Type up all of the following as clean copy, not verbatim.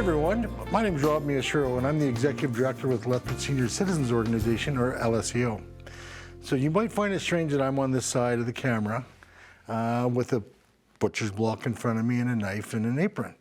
everyone, my name is Rob Miyashiro and I'm the Executive Director with Lethbridge Senior Citizens Organization, or LSCO. So you might find it strange that I'm on this side of the camera with a butcher's block in front of me and a knife and an apron.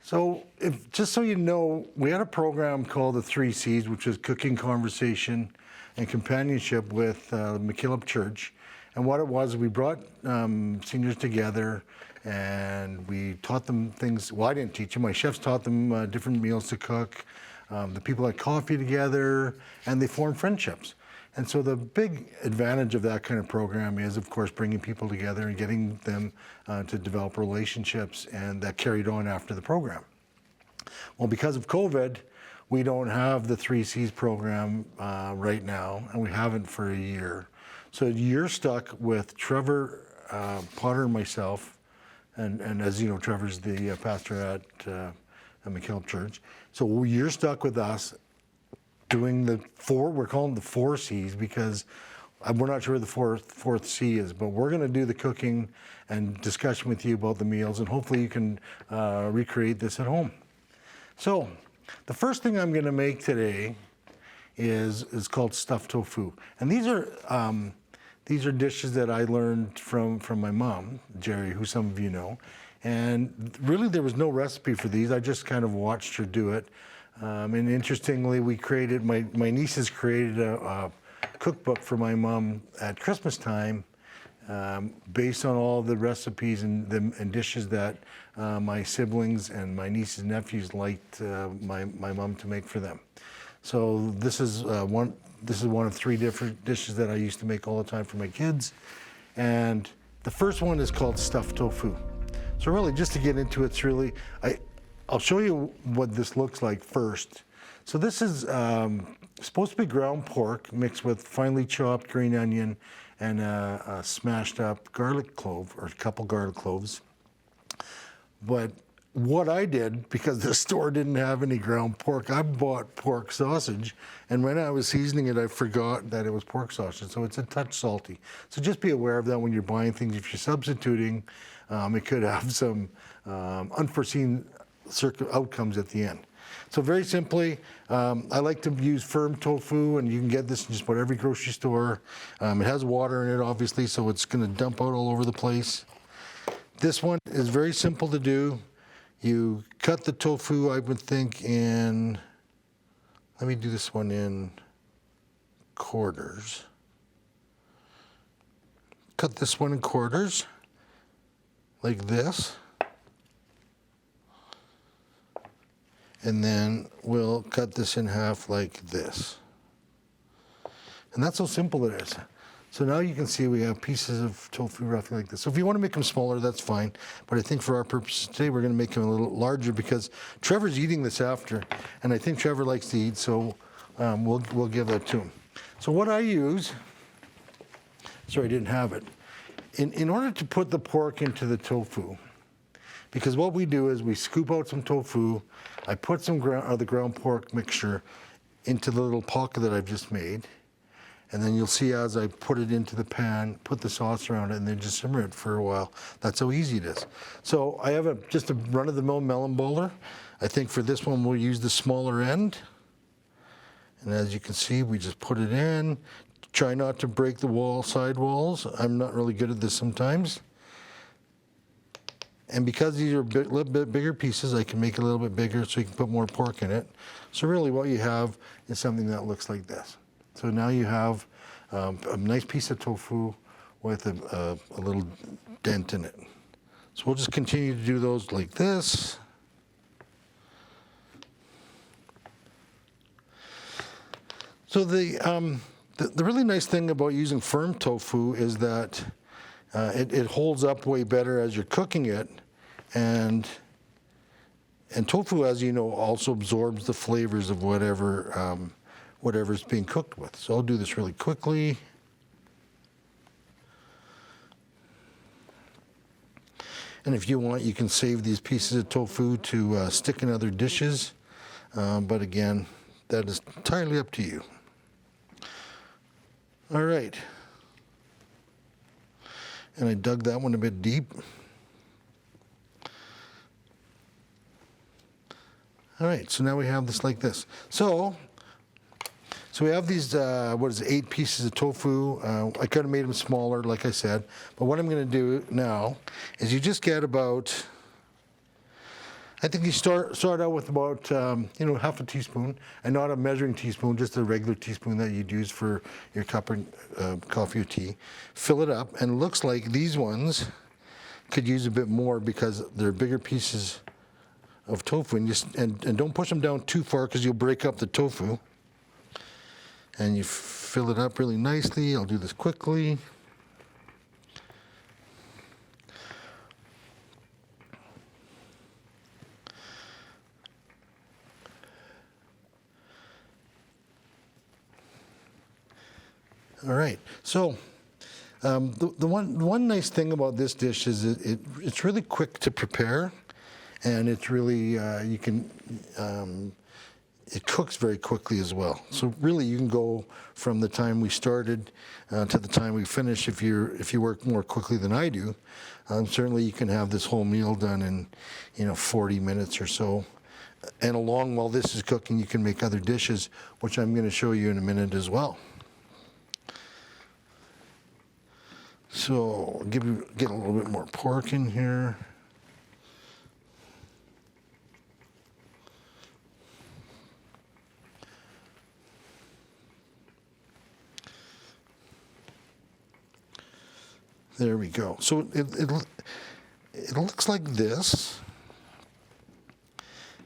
So just so you know, we had a program called the 4C's, which is cooking, conversation, and companionship with McKillop Church. And what it was, we brought seniors together and we taught them things. Well, I didn't teach them. My chefs taught them different meals to cook. The people had coffee together and they formed friendships. And so the big advantage of that kind of program is, of course, bringing people together and getting them to develop relationships, and that carried on after the program. Well, because of COVID, we don't have the 4C's program right now, and we haven't for a year. So you're stuck with Trevor Potter and myself, and as you know, Trevor's the pastor at McKillop Church. So you're stuck with us doing we're calling them the 4C's because we're not sure where the fourth C is, but we're going to do the cooking and discussion with you about the meals, and hopefully you can recreate this at home. So the first thing I'm going to make today is called stuffed tofu, and these are dishes that I learned from my mom, Jerry, who some of you know. And really there was no recipe for these. I just kind of watched her do it. And interestingly, my nieces created a cookbook for my mom at Christmas time based on all the recipes and dishes that my siblings and my nieces and nephews liked my mom to make for them. So this is one of 3 different dishes that I used to make all the time for my kids. And the first one is called stuffed tofu. So really, just to get into it, I'll show you what this looks like first. So this is supposed to be ground pork mixed with finely chopped green onion and a smashed up garlic clove, or a couple garlic cloves. But what I did, because the store didn't have any ground pork, I bought pork sausage, and when I was seasoning it, I forgot that it was pork sausage, so it's a touch salty. So just be aware of that when you're buying things. If you're substituting, it could have some unforeseen outcomes at the end. So very simply, I like to use firm tofu, and you can get this in just about every grocery store. It has water in it, obviously, so it's going to dump out all over the place. This one is very simple to do. You cut the tofu, I would think, let me do this one in quarters. Cut this one in quarters, like this. And then we'll cut this in half like this. And that's how simple it is. So now you can see we have pieces of tofu roughly like this. So if you want to make them smaller, that's fine. But I think for our purposes today, we're going to make them a little larger because Trevor's eating this after, and I think Trevor likes to eat, so we'll give that to him. So what I use, sorry, I didn't have it. In order to put the pork into the tofu, because what we do is we scoop out some tofu, I put some the ground pork mixture into the little pocket that I've just made, and then you'll see as I put it into the pan, put the sauce around it, and then just simmer it for a while. That's how easy it is. So I have just a run-of-the-mill melon bowler. I think for this one we'll use the smaller end. And as you can see, we just put it in. Try not to break the side walls. I'm not really good at this sometimes. And because these are a little bit bigger pieces, I can make it a little bit bigger so you can put more pork in it. So really what you have is something that looks like this. So now you have a nice piece of tofu with a little dent in it. So we'll just continue to do those like this. So the really nice thing about using firm tofu is that it holds up way better as you're cooking it, and tofu, as you know, also absorbs the flavors of whatever's being cooked with. So I'll do this really quickly. And if you want, you can save these pieces of tofu to stick in other dishes, but again, that is entirely up to you. All right. And I dug that one a bit deep. All right, so now we have this like this. So we have these, 8 pieces of tofu. I could have made them smaller, like I said. But what I'm going to do now is you just get about, I think you start out with about, half a teaspoon, and not a measuring teaspoon, just a regular teaspoon that you'd use for your cup of coffee or tea. Fill it up, and it looks like these ones could use a bit more because they're bigger pieces of tofu. And don't push them down too far because you'll break up the tofu. And you fill it up really nicely. I'll do this quickly. All right. So the one nice thing about this dish is it's really quick to prepare, and it's really it cooks very quickly as well. So really, you can go from the time we started to the time we finish. If you work more quickly than I do, certainly you can have this whole meal done in 40 minutes or so. And along while this is cooking, you can make other dishes, which I'm going to show you in a minute as well. So get a little bit more pork in here. There we go. So it looks like this,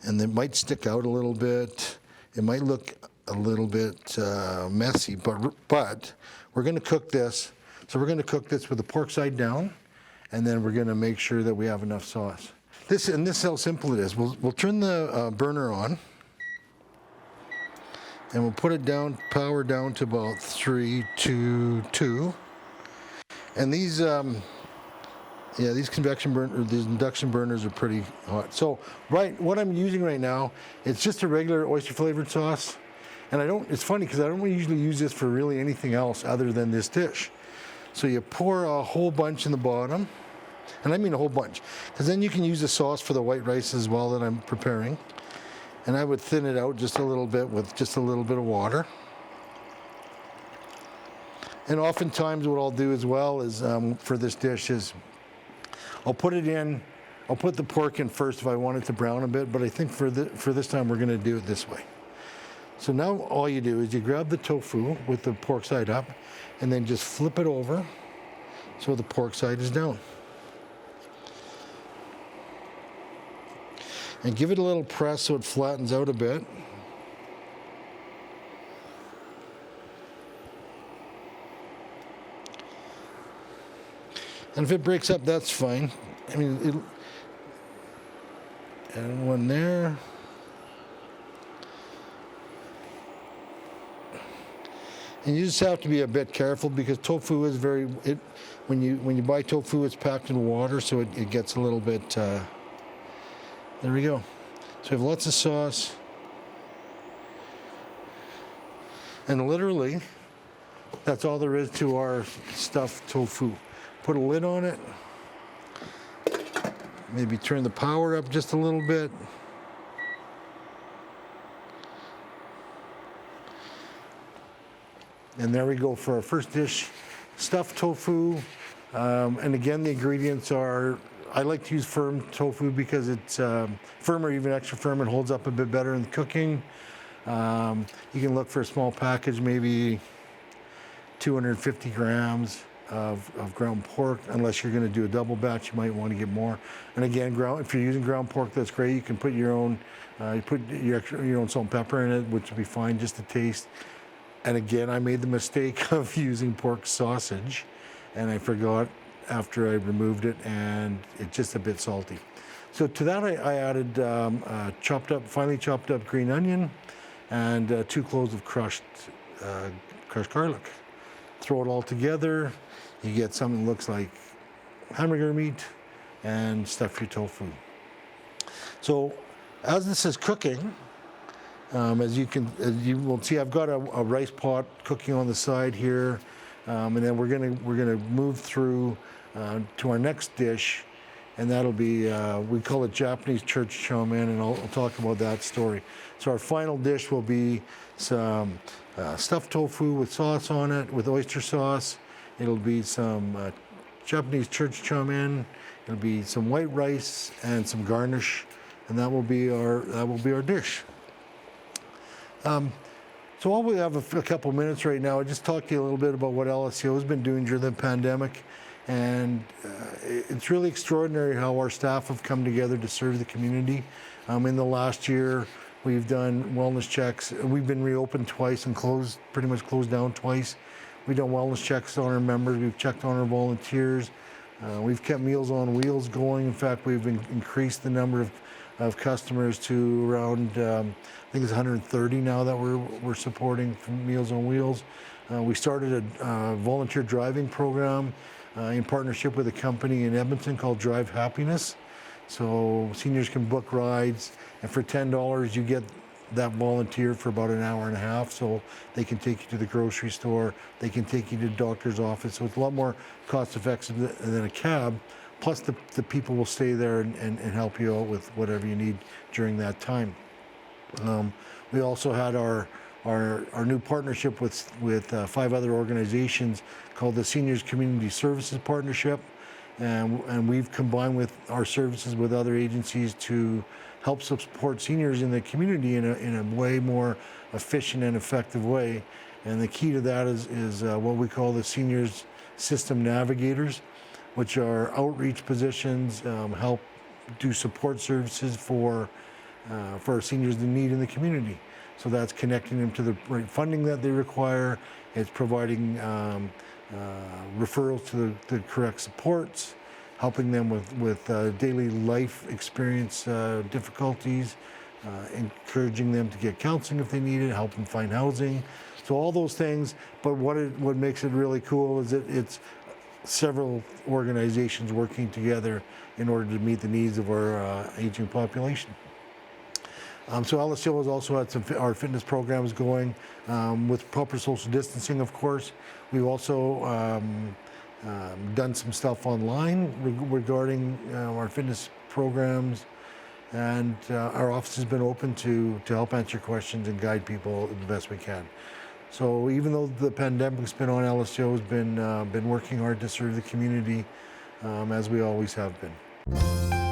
and it might stick out a little bit. It might look a little bit messy, but we're going to cook this. So we're going to cook this with the pork side down, and then we're going to make sure that we have enough sauce. This is how simple it is. We'll turn the burner on, and we'll put it down, power down to about 3 to 2. And these convection burner, these induction burners are pretty hot. So what I'm using right now, it's just a regular oyster flavored sauce. And it's funny because I don't usually use this for really anything else other than this dish. So you pour a whole bunch in the bottom, and I mean a whole bunch, because then you can use the sauce for the white rice as well that I'm preparing. And I would thin it out just a little bit with just a little bit of water. And oftentimes what I'll do as well is for this dish is I'll put the pork in first if I want it to brown a bit, but I think for this time we're going to do it this way. So now all you do is you grab the tofu with the pork side up, and then just flip it over so the pork side is down. And give it a little press so it flattens out a bit. And if it breaks up, that's fine. I mean, and one there. And you just have to be a bit careful because tofu is when you buy tofu, it's packed in water, so it gets a little bit. There we go. So we have lots of sauce, and literally, that's all there is to our stuffed tofu. Put a lid on it. Maybe turn the power up just a little bit. And there we go for our first dish, stuffed tofu. And again, the ingredients are, I like to use firm tofu because it's firm or even extra firm. It holds up a bit better in cooking. You can look for a small package, maybe 250 grams of ground pork. Unless you're going to do a double batch, you might want to get more. And again, if you're using ground pork, that's great. You can put your own, your own salt and pepper in it, which would be fine just to taste. And again, I made the mistake of using pork sausage, and I forgot after I removed it, and it's just a bit salty. So to that, I added finely chopped up green onion, and 2 cloves of crushed garlic. Throw it all together. You get something that looks like hamburger meat, and stuff your tofu. So as this is cooking, as you will see, I've got a rice pot cooking on the side here, and then we're gonna move through to our next dish, and that'll be, we call it Japanese church chow mein, and I'll talk about that story. So our final dish will be some stuffed tofu with sauce on it, with oyster sauce. It'll be some Japanese church chow mein. It'll be some white rice and some garnish, and that will be our dish. So while we have a couple minutes right now, I'll just talk to you a little bit about what LSCO has been doing during the pandemic. And it's really extraordinary how our staff have come together to serve the community. In the last year, we've done wellness checks. We've been reopened twice and pretty much closed down twice. We've done wellness checks on our members. We've checked on our volunteers. We've kept Meals on Wheels going. In fact, we've increased the number of customers to around, I think it's 130 now that we're supporting from Meals on Wheels. We started a volunteer driving program in partnership with a company in Edmonton called Drive Happiness. So seniors can book rides, and for $10 you get that volunteer for about an hour and a half, so they can take you to the grocery store, they can take you to the doctor's office, so it's a lot more cost effective than a cab. Plus the people will stay there and help you out with whatever you need during that time. We also had our new partnership with 5 other organizations called the Seniors Community Services Partnership, and we've combined with our services with other agencies to help support seniors in the community in a way more efficient and effective way. And the key to that is what we call the Seniors System Navigators, which are outreach positions, help do support services for our seniors in need in the community. So that's connecting them to the right funding that they require. It's providing referrals to the correct supports, helping them with daily life experience difficulties, encouraging them to get counseling if they need it, help them find housing. So all those things, but what makes it really cool is that it's several organizations working together in order to meet the needs of our aging population. So LSCO has also had our fitness programs going with proper social distancing, of course. We've also done some stuff online regarding our fitness programs, and our office has been open to help answer questions and guide people the best we can. So even though the pandemic's been on, LSCO has been working hard to serve the community as we always have been.